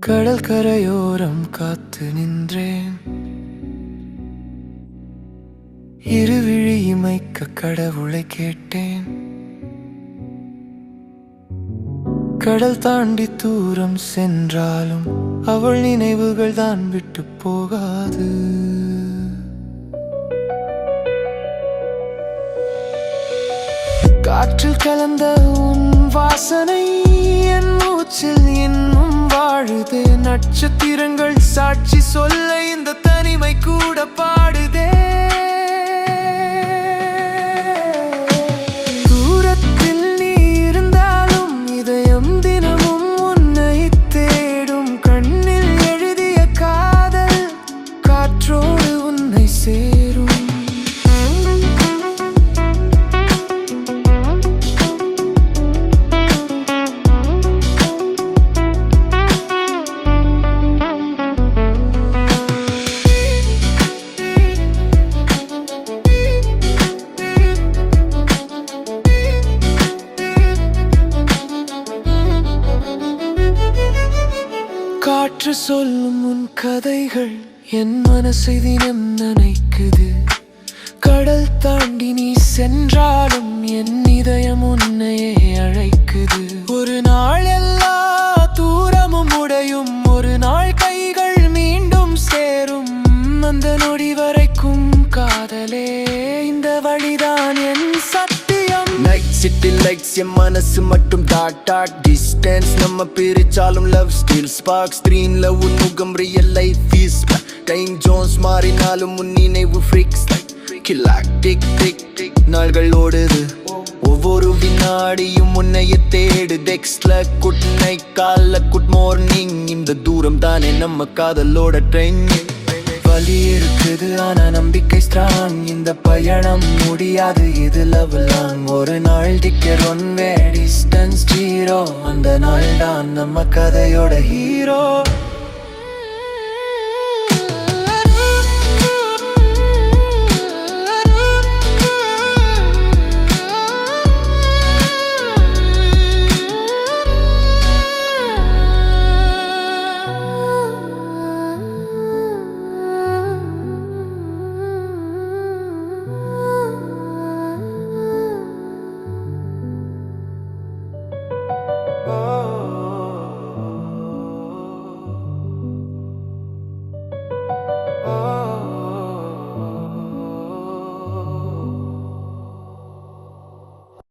கடல் கரையோரம் காத்து நின்றேன். இருவிழி இமைக்க கடவுளை கேட்டேன். கடல் தாண்டி தூரம் சென்றாலும் அவள் நினைவுகள் தான் விட்டு போகாது. காற்றில் கலந்த உன் வாசனை என் மூச்சில் இன்னும் வாழுதே. நட்சத்திரங்கள் சாட்சி சொல்ல இந்த தனிமை கூட பாடுதே. தூரத்தில் நீ இருந்தாலும் இதயம் தினமும் உன்னை தேடும். கண்ணில் எழுதிய காதல் காற்றோடு உன்னை சேரும். காற்று சொல்லும் உன் கதைகள் என் மனசை தினம் நினைக்குது. கடல் தாண்டி நீ சென்றாலும் என் இதயம் உன்னையே அழைக்குது. ஒரு நாள் எல்லா தூரமும் உடையும், ஒரு நாள் கைகள் மீண்டும் சேரும். அந்த நொடி வரைக்கும் காதலே இந்த வழிதான் என் சத்தியம். நைட் சிட்டி லைட்ஸ் என் மனசு மட்டும் டாட் டிஸ்டன்ஸ் நம்ம பிரிச்சாலும் லவ் ஸ்டில் ஸ்பார்க். ஸ்கிரீன்ல உன் முகம் real life fees. Time zones மாறினாலும் உன் நினைவு freaks. Clock tick tick tick நாள்கள் ஓடுது. ஒவ்வொரு வினாடியும் உன்னைய தேடு. டெக்ஸ்ட்ல குட் நைட் கால்ல குட் மார்னிங். இந்த தூரம் தானே நம்ம காதலோட ட்ரெயினிங். வலி இருக்குது ஆனா நம்பிக்கை ஸ்ட்ராங். இந்த பயணம் முடியாது இது லவ் லாங். ஒரு நாள் ticket one way distance zero. அந்த நாள் தான் நம்ம கதையோட ஹீரோ.